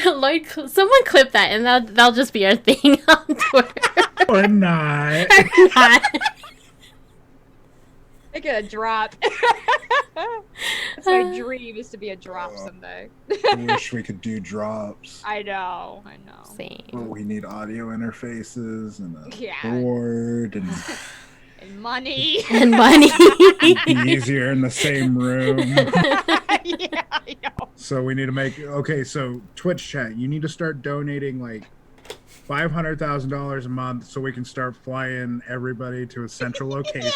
Lloyd, someone clip that, and that'll just be our thing on Twitter. Or not. Or not. I get a drop. That's my dream, is to be a drop someday. I wish we could do drops. I know. Same. But we need audio interfaces and a Yeah. board and And money. And money. it'd be easier in the same room. Yeah, I know. So we need to make so Twitch chat, you need to start donating like $500,000 a month so we can start flying everybody to a central location.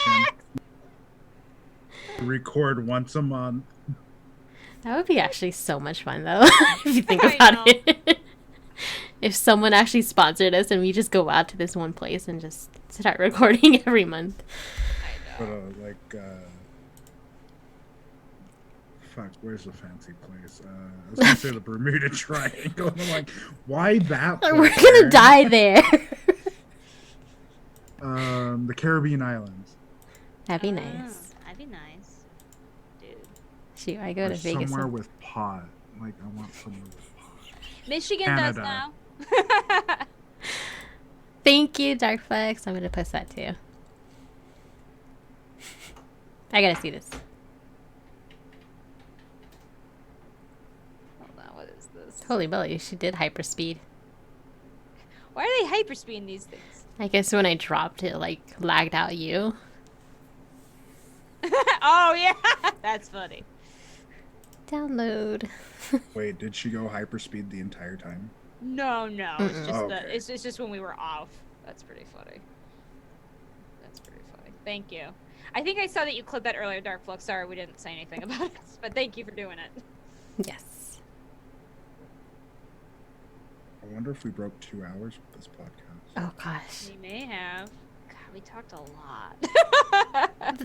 Record once a month. That would be actually so much fun, though, if you think about it. If someone actually sponsored us and we just go out to this one place and just start recording every month. I know. But fuck, where's the fancy place? I was gonna say the Bermuda Triangle. And I'm like, why that place? We're gonna die there. The Caribbean Islands. That'd be nice. That'd be nice. Dude. Shoot, I go Or to Vegas. somewhere with pot. Like, I want somewhere with pot. Michigan Canada. does now. Thank you, Darkflex. I'm gonna post that too. I gotta see this. Hold on, what is this? Holy moly, she did hyperspeed. Why are they hyperspeeding these things? I guess when I dropped it, like, lagged out you. Oh yeah, that's funny. Download. Wait, did she go hyperspeed the entire time? No, it's just Oh, okay. it's just when we were off. That's pretty funny. That's pretty funny. Thank you. I think I saw that you clipped that earlier, Darkflux. Sorry, we didn't say anything about it, but thank you for doing it. Yes. I wonder if we broke 2 hours with this podcast. Oh gosh. We may have. God, we talked a lot.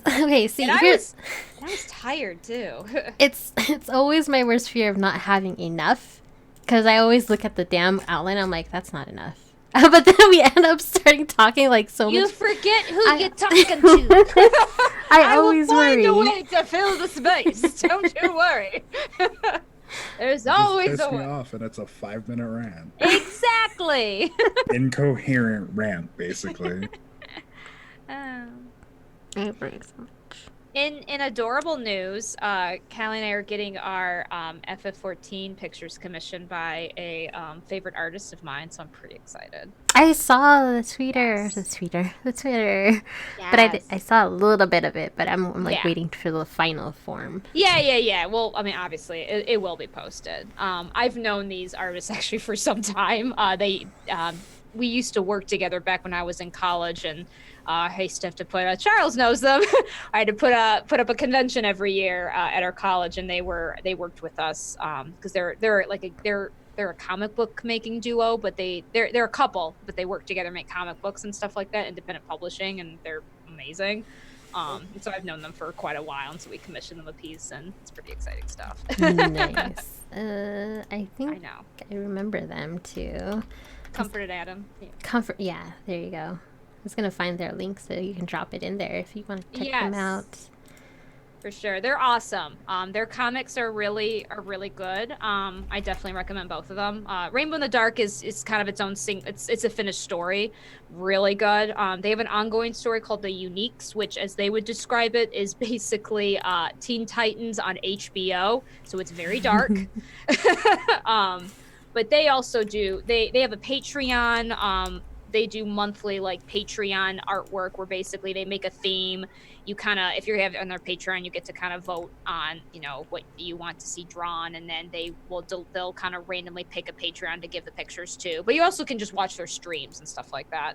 Okay, see, And I here's was tired too. it's always my worst fear of not having enough, because I always look at the damn outline. I'm like, that's not enough. But then we end up starting talking like so You much. forget who you're talking to. I always will find worry. a way to fill the space. Don't you worry. There's always Just a piss me way. off, and it's a 5-minute rant. Exactly. Incoherent rant, basically. I worry so much. In adorable news, Callie and I are getting our FF14 pictures commissioned by a favorite artist of mine, so I'm pretty excited. I saw the Twitter, Yes. the Twitter, but I saw a little bit of it, but I'm like Yeah. waiting for the final form. Yeah. Well, I mean, obviously, it will be posted. I've known these artists actually for some time. We used to work together back when I was in college, and I used to have to put. Charles knows them. I had to put up a convention every year at our college, and they worked with us because they're a comic book making duo, but they're a couple, but they work together, make comic books and stuff like that, independent publishing, and they're amazing. And so I've known them for quite a while, and so we commissioned them a piece, and it's pretty exciting stuff. Nice. I think I know. I remember them too. Comforted Adam. Yeah. Comfort. Yeah, there you go. I was gonna find their link so you can drop it in there if you want to check them Yes. out. For sure, they're awesome. Their comics are really good. I definitely recommend both of them. Rainbow in the Dark is kind of its own it's a finished story, really good. They have an ongoing story called The Uniques, which, as they would describe it, is basically Teen Titans on HBO. So it's very dark. But they also do they have a Patreon. They do monthly like Patreon artwork where basically they make a theme. You kind of, if you have on their Patreon, you get to kind of vote on, what you want to see drawn, and then they'll kind of randomly pick a Patreon to give the pictures to. But you also can just watch their streams and stuff like that.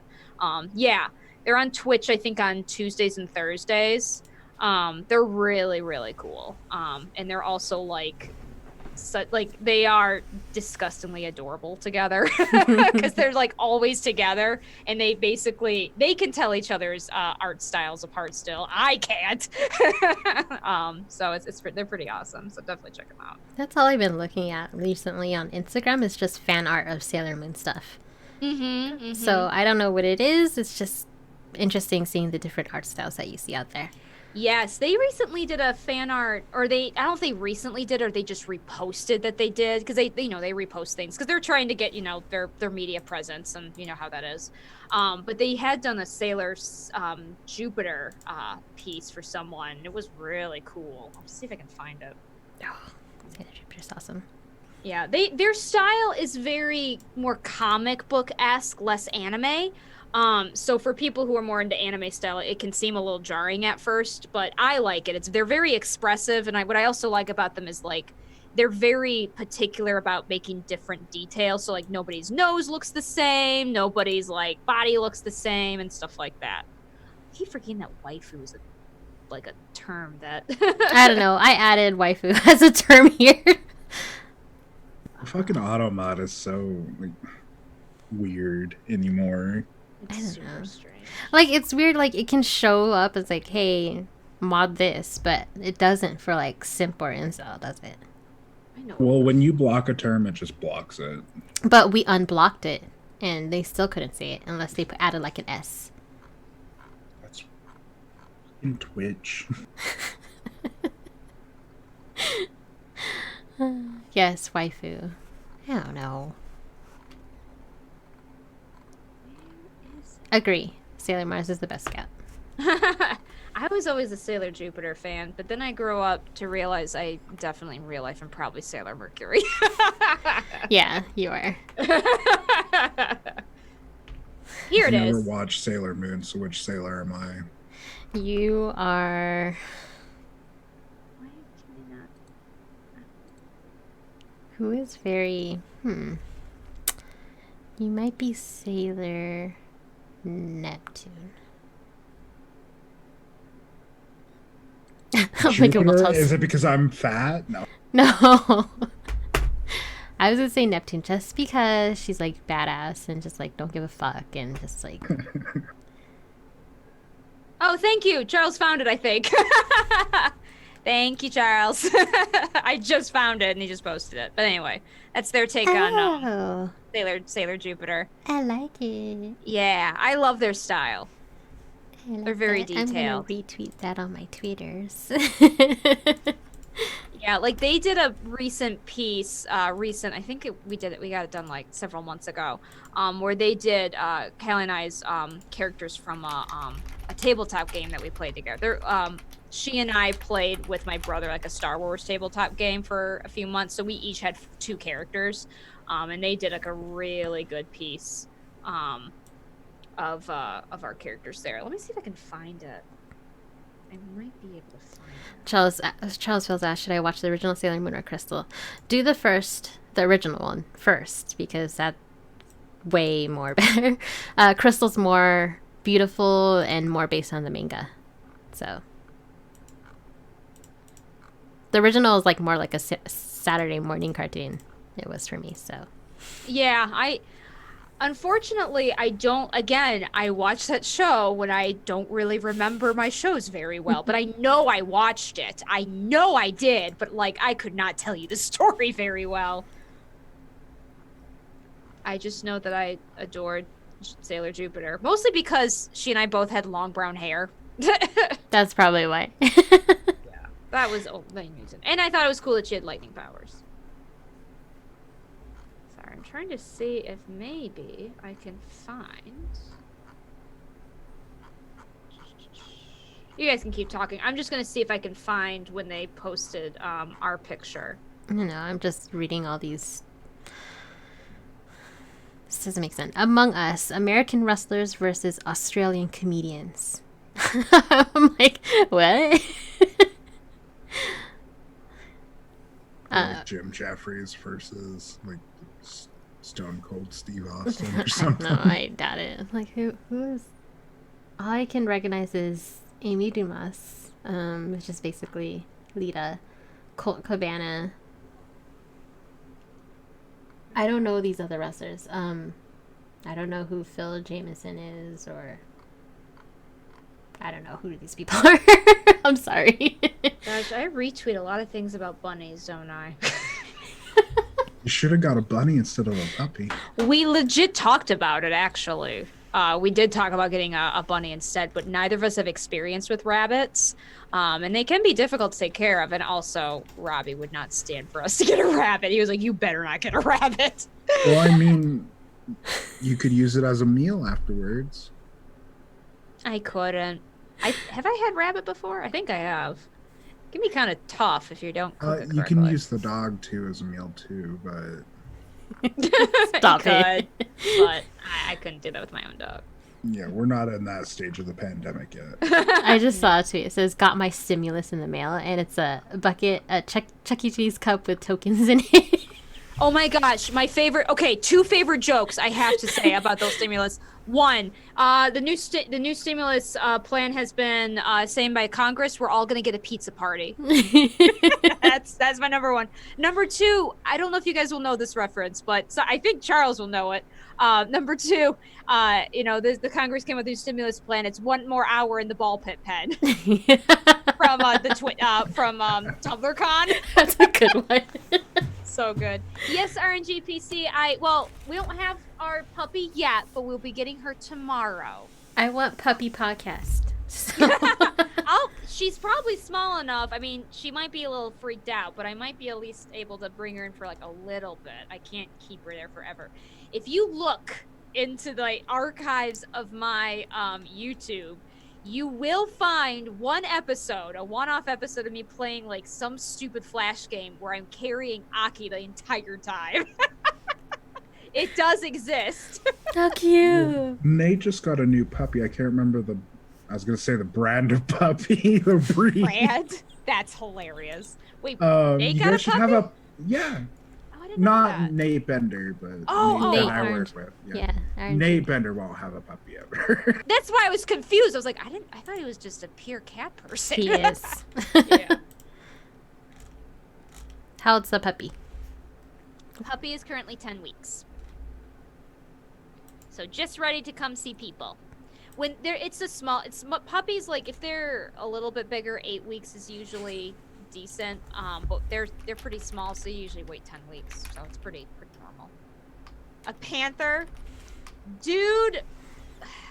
Yeah, they're on Twitch, I think, on Tuesdays and Thursdays. They're really cool. And they're also they are disgustingly adorable together because they're like always together, and they can tell each other's art styles apart still. I can't. So they're pretty awesome, so definitely check them out. That's all I've been looking at recently on Instagram is just fan art of Sailor Moon stuff. Mm-hmm. So I don't know what it is. It's just interesting seeing the different art styles that you see out there. Yes, they recently did a fan art, or I don't know if they recently did, or they just reposted that they did, because they repost things, because they're trying to get, their media presence, and you know how that is. But they had done a Sailor Jupiter piece for someone. It was really cool. I'll see if I can find it. Oh, Sailor Jupiter's awesome. Yeah, their style is very more comic book-esque, less anime. So for people who are more into anime style, it can seem a little jarring at first, but I like it. They're very expressive, and what I also like about them is like they're very particular about making different details. So like nobody's nose looks the same, nobody's like body looks the same, and stuff like that. I keep forgetting that waifu is like a term that I don't know. I added waifu as a term here. The fucking automod is so like weird anymore. I It's don't super know. strange. Like, it's weird, like, it can show up as, like, hey, mod this, but it doesn't for, like, simp or incel, does it? I know. Well, when you block a term, it just blocks it. But we unblocked it, and they still couldn't say it unless they added, like, an S. That's in Twitch. Yes, waifu. I don't know. Agree. Sailor Mars is the best scout. I was always a Sailor Jupiter fan, but then I grew up to realize I definitely in real life am probably Sailor Mercury. Yeah, you are. Here it I never is. watched Sailor Moon, so which sailor am I? You are... Why can I not? Who is very... You might be Sailor Neptune. I'm like, Jupiter? Is it because I'm fat? No. No. I was gonna say Neptune just because she's like badass and just like don't give a fuck and just like Oh, thank you. Charles found it, I think. Thank you, Charles. I just found it and he just posted it. But anyway, that's their take on oh, Sailor Jupiter. I like it. Yeah, I love their style. I like They're very that. I'm gonna detailed. retweet that on my tweeters. Yeah, like they did a recent piece, I think we got it done like several months ago, where they did Callie and I's characters from a tabletop game that we played together. She and I played with my brother like a Star Wars tabletop game for a few months, so we each had 2 characters, and they did like a really good piece of our characters there. Let me see if I can find it. I might be able to find it. Charles Phil's asked, should I watch the original Sailor Moon or Crystal? Do the original one first, because that's way more better. Crystal's more beautiful and more based on the manga. So the original is like more like a Saturday morning cartoon. It was for me, so. Yeah, unfortunately, I don't. Again, I watched that show when I don't really remember my shows very well, but I know I watched it. I know I did, but like I could not tell you the story very well. I just know that I adored Sailor Jupiter, mostly because she and I both had long brown hair. That's probably why. Yeah, that was the main reason. And I thought it was cool that she had lightning powers. Sorry, I'm trying to see if maybe I can find... You guys can keep talking. I'm just going to see if I can find when they posted our picture. No, I'm just reading all these. This doesn't make sense. Among Us, American wrestlers versus Australian comedians. I'm like, what? Like Jim Jeffries versus like Stone Cold Steve Austin or something. No, I doubt it. I'm like, who is? All I can recognize is Amy Dumas, which is basically Lita, Colt Cabana. I don't know these other wrestlers. I don't know who Phil Jameson is, or I don't know who these people are. I'm sorry. Gosh, I retweet a lot of things about bunnies, don't I? You should have got a bunny instead of a puppy. We legit talked about it, actually. We did talk about getting a bunny instead, but neither of us have experience with rabbits. And they can be difficult to take care of. And also, Robbie would not stand for us to get a rabbit. He was like, you better not get a rabbit. Well, I mean, you could use it as a meal afterwards. I couldn't. Have I had rabbit before? I think I have. It can be kind of tough if you don't cook it correctly. You can use the dog too as a meal too, but Stop it. But I couldn't do that with my own dog. yeah, we're not in that stage of the pandemic yet. I just saw a tweet. It says, got my stimulus in the mail, and it's a bucket, a Chuck E. Cheese cup with tokens in it. Oh my gosh, my favorite. Okay, 2 favorite jokes I have to say about those stimulus. One, the new stimulus plan has been saying by Congress we're all gonna get a pizza party. That's my number one. Number 2, I don't know if you guys will know this reference, but I think Charles will know it. Number 2, you know, the Congress came with a new stimulus plan. It's 1 more hour in the ball pit pen from TumblrCon. That's a good one. So good. Yes, RNG PC. We don't have our puppy yet, but we'll be getting her tomorrow. I want puppy podcast. So. She's probably small enough. I mean, she might be a little freaked out, but I might be at least able to bring her in for like a little bit. I can't keep her there forever. If you look into the archives of my YouTube, you will find one episode, a one-off episode of me playing like some stupid Flash game where I'm carrying Aki the entire time. It does exist. How cute. Well, Nate just got a new puppy. I can't remember I was going to say the brand of puppy, the breed. Brand? That's hilarious. Wait, Nate you got guys a should puppy? have yeah. Oh, I didn't know that. Not Nate Bender, but Oh, Nate Nate that I work Orange. with. Yeah. Nate Bender won't have a puppy ever. That's why I was confused. I was like, I thought he was just a pure cat person. He is. Yeah. How old's the puppy? Puppy is currently 10 weeks. So just ready to come see people. When puppies, like if they're a little bit bigger, 8 weeks is usually decent. But they're pretty small, so you usually wait 10 weeks. So it's pretty normal. A panther, dude.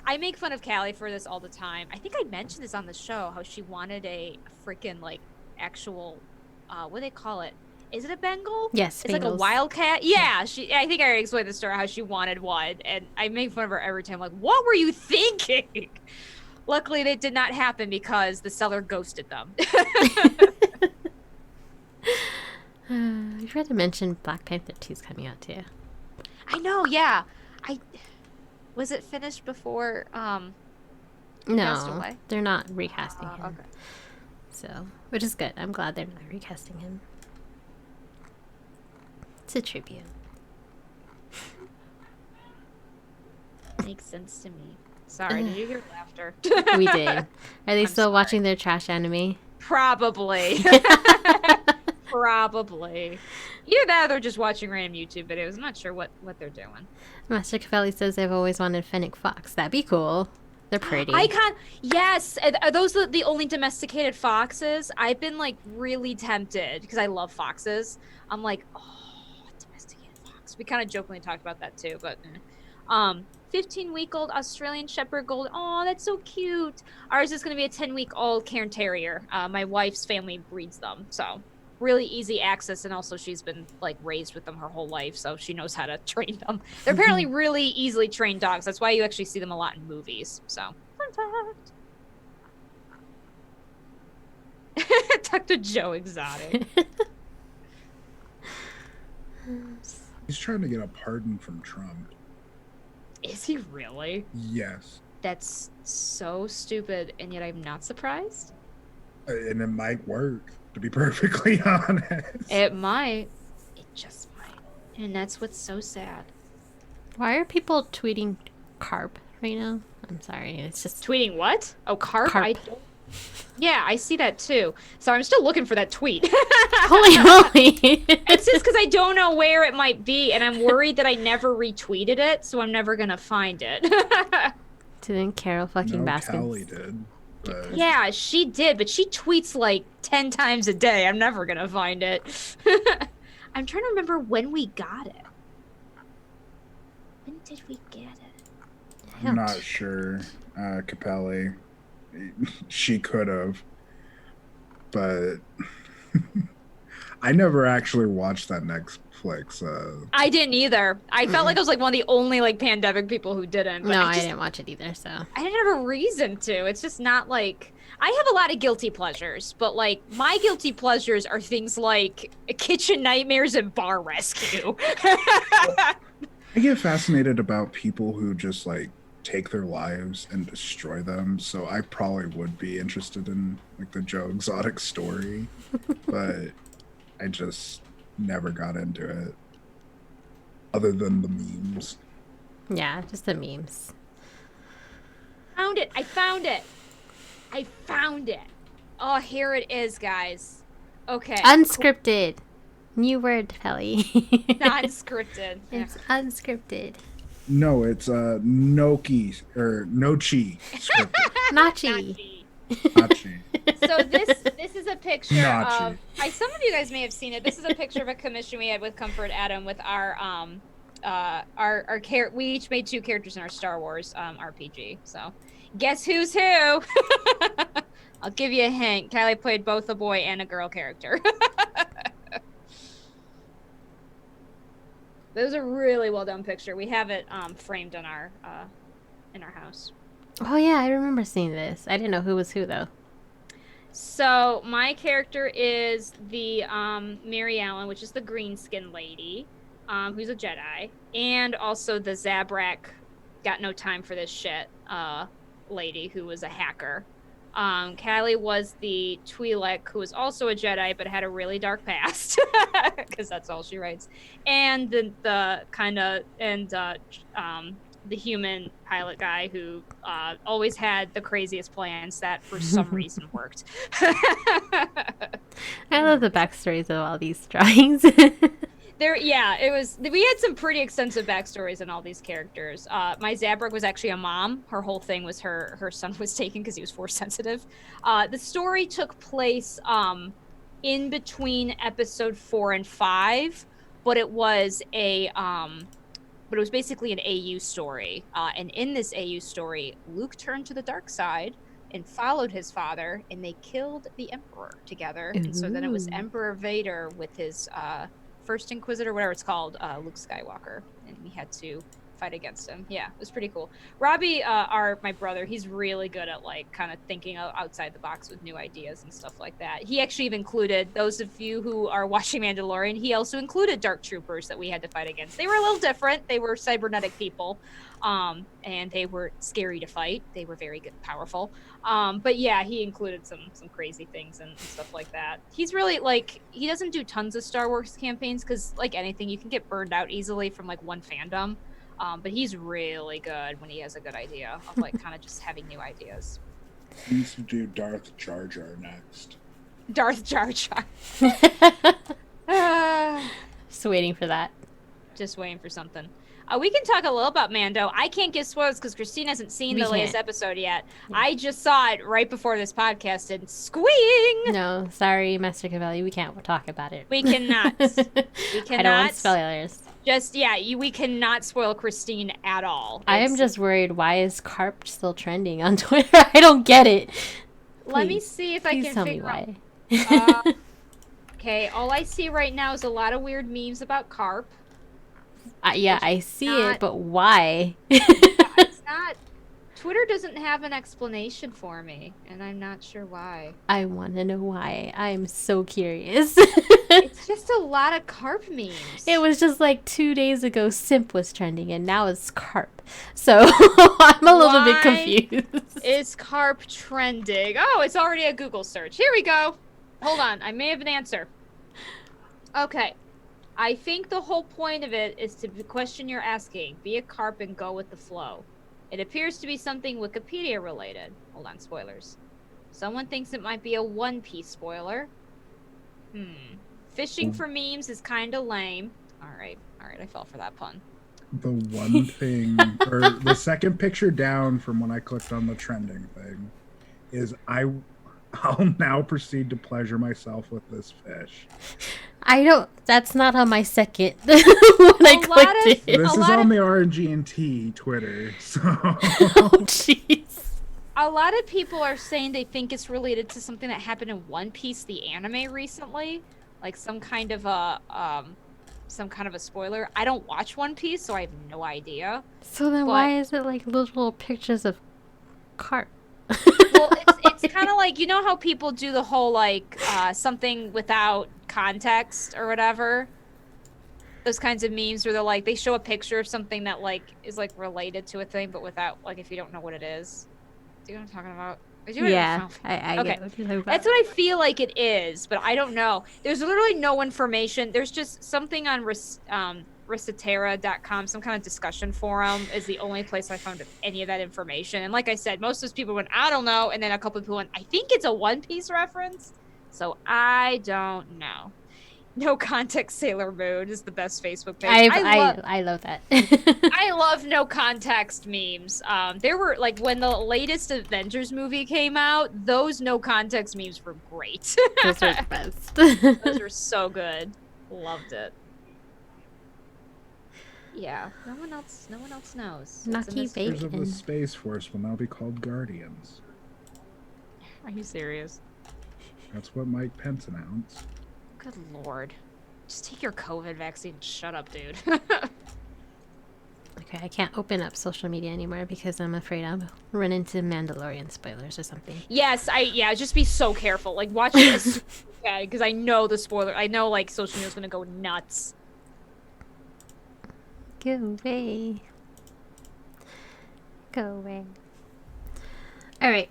I make fun of Callie for this all the time. I think I mentioned this on the show, how she wanted a freaking like actual, what do they call it? Is it a Bengal? Yes, it's like a wildcat. Yeah, I think I already explained the story how she wanted one, and I make fun of her every time. Like, what were you thinking? Luckily, it did not happen because the seller ghosted them. You forgot to mention Black Panther 2 is coming out too. I know. Yeah, was it finished before? Passed No, away? they're not recasting him. Okay. So, which is good. I'm glad they're not recasting him. It's a tribute. Makes sense to me. Sorry, did you hear laughter? We did. Are they still watching their trash anime? Probably. Probably. Either that or they're just watching random YouTube videos. I'm not sure what they're doing. Master Cavelli says they've always wanted Fennec Fox. That'd be cool. They're pretty. Yes. Are those the only domesticated foxes? I've been like really tempted because I love foxes. I'm like, oh, domesticated fox. We kind of jokingly talked about that too, but 15-week-old Australian Shepherd Gold. Oh, that's so cute. Ours is going to be a 10-week-old Cairn Terrier. My wife's family breeds them, so really easy access, and also she's been like raised with them her whole life, so she knows how to train them. They're apparently really easily trained dogs. That's why you actually see them a lot in movies. So, fun fact. Dr. Joe Exotic. He's trying to get a pardon from Trump. Is he really? Yes. That's so stupid, and yet I'm not surprised. And it might work, to be perfectly honest. It might. It just might. And that's what's so sad. Why are people tweeting carp right now? I'm sorry. It's just Tweeting what? Oh, carp? Carp. Yeah, I see that too. So I'm still looking for that tweet. holy moly. It's just because I don't know where it might be, and I'm worried that I never retweeted it, so I'm never gonna find it. Didn't Carol fucking No, Baskins? Callie did. But Yeah, she did, but she tweets like 10 times a day. I'm never gonna find it. I'm trying to remember when we got it. When did we get it? I I'm don't. not sure. Capelli, she could have, but I never actually watched that Netflix. I didn't either. I felt like I was like one of the only like pandemic people who didn't. But No, I I just didn't watch it either. So I didn't have a reason to. It's just not like I have a lot of guilty pleasures, but like my guilty pleasures are things like kitchen nightmares and bar rescue. I get fascinated about people who just like take their lives and destroy them. So I probably would be interested in like the Joe Exotic story, but I just never got into it other than the memes. yeah, just the memes. Found it. I found it. I found it. Oh, here it is, guys. Okay. Unscripted. New word, Pelly. Non-scripted. It's unscripted. No, it's Noki or Nochi scripted. Nachi. Nachi. So this is a picture Nachi. of some of you guys may have seen it. This is a picture of a commission we had with Comfort Adam with our we each made 2 characters in our Star Wars RPG. So guess who's who? I'll give you a hint. Kylie played both a boy and a girl character. That was a really well done picture. We have it framed in our house. Oh yeah, I remember seeing this. I didn't know who was who though. So my character is the Mary Allen, which is the green skin lady, who's a Jedi, and also the Zabrak, got no time for this shit, lady who was a hacker. Callie was the Twi'lek, who was also a Jedi, but had a really dark past, because that's all she writes. And the kind of the human pilot guy who always had the craziest plans that for some reason worked. I love the backstories of all these drawings. It was. We had some pretty extensive backstories on all these characters. My Zabrak was actually a mom. Her whole thing was her son was taken because he was force sensitive. The story took place in between episode 4 and 5, but it was basically an AU story. And in this AU story, Luke turned to the dark side and followed his father, and they killed the Emperor together. And so then it was Emperor Vader with his First Inquisitor, whatever it's called, Luke Skywalker, and we had to fight against him. Yeah, it was pretty cool. Robbie, my brother, he's really good at like kind of thinking outside the box with new ideas and stuff like that. He actually even included, those of you who are watching Mandalorian, he also included Dark Troopers that we had to fight against. They were a little different. They were cybernetic people, and they were scary to fight. They were very good, powerful. But yeah, he included some crazy things and stuff like that. He's really like, he doesn't do tons of Star Wars campaigns because like anything, you can get burned out easily from like one fandom. But he's really good when he has a good idea of like kind of just having new ideas. He needs to do Darth Jar Jar next. Darth Jar Jar. Just waiting for that. Just waiting for something. We can talk a little about Mando. I can't give spoilers because Christine hasn't seen the latest episode yet. Yeah. I just saw it right before this podcast and squeeing! No, sorry, Master Cavalli, we can't talk about it. We cannot. We cannot. I don't want spoilers. We cannot spoil Christine at all. I am just worried, why is Carp still trending on Twitter? I don't get it. Let me see if I can tell figure me out. why. Okay, all I see right now is a lot of weird memes about Carp. I see it, but why? It's not. Twitter doesn't have an explanation for me, and I'm not sure why. I want to know why. I'm so curious. It's just a lot of Carp memes. It was just like 2 days ago, Simp was trending, and now it's Carp. So I'm a little bit confused. Is Carp trending? Oh, it's already a Google search. Here we go. Hold on, I may have an answer. Okay. I think the whole point of it is to the question you're asking. Be a Carp and go with the flow. It appears to be something Wikipedia related. Hold on, spoilers. Someone thinks it might be a One Piece spoiler. Fishing for memes is kind of lame. All right, I fell for that pun. The one thing, or the second picture down from when I clicked on the trending thing, is I'll now proceed to pleasure myself with this fish. I don't. That's not on my second when I lot of- clicked it. This is lot on of- the RNG and T Twitter, so Oh jeez. A lot of people are saying they think it's related to something that happened in One Piece, the anime, recently, like some kind of a spoiler. I don't watch One Piece, so I have no idea. So then, But- why is it like little pictures of carp? Well, it's kind of like, you know how people do the whole like something without context or whatever. Those kinds of memes where they're like they show a picture of something that like is like related to a thing, but without like if you don't know what it is. Do you know what I'm talking about? Yeah, I Okay. get what you're talking about. That's what I feel like it is, but I don't know. There's literally no information. There's just something on Recitera.com, some kind of discussion forum is the only place I found any of that information. And like I said, most of those people went, I don't know. And then a couple of people went, I think it's a One Piece reference. So I don't know. No Context Sailor Moon is the best Facebook page. I love that. I love no context memes. There were like when the latest Avengers movie came out, those no context memes were great. Those are the best. Those were so good. Loved it. Yeah, no one else knows. It's a Nucky mystery. members of the Bacon. Space Force will now be called Guardians. Are you serious? That's what Mike Pence announced. Good lord. Just take your COVID vaccine and shut up, dude. Okay, I can't open up social media anymore because I'm afraid I'll run into Mandalorian spoilers or something. Yes, just be so careful. Like watch this. Yeah, because I know the spoiler. I know like social media's gonna go nuts. Go away. Go away. All right.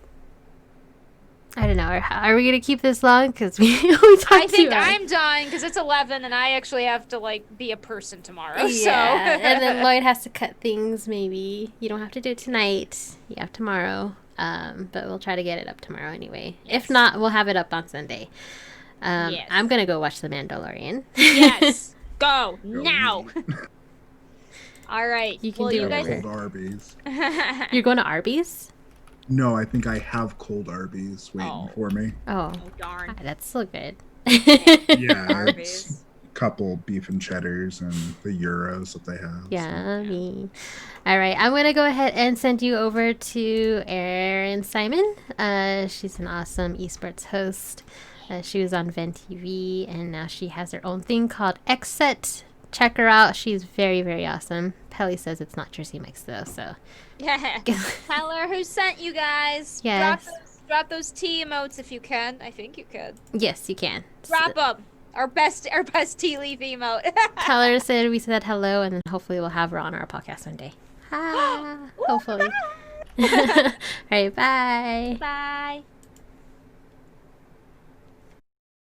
I don't know. Are we gonna keep this long? Because we talked I think too long. I'm done because it's 11 and I actually have to like be a person tomorrow. Yeah, So and then Lloyd has to cut things. Maybe you don't have to do it tonight. You have tomorrow. But we'll try to get it up tomorrow anyway. Yes. If not, we'll have it up on Sunday. Yes. I'm gonna go watch The Mandalorian. yes, go now. All right. You can well, do you it. guys. Cold Arby's. You're going to Arby's? No, I think I have cold Arby's waiting Oh. for me. Oh, Oh darn. that's so good. Yeah, it's Arby's. a couple beef and cheddars and the euros that they have. so. Yummy. All right, I'm gonna go ahead and send you over to Erin Simon. She's an awesome esports host. She was on Ven TV, and now she has her own thing called Xset. Check her out. She's very, very awesome. Pelly says it's not Jersey Mix though, so Yeah. Tell her who sent you guys. Yes. Drop those T emotes if you can. I think you could. yes, you can. Drop them. Our best tea leaf emote. Tell her we said hello, and then hopefully we'll have her on our podcast one day. Hopefully. All right, bye. Bye.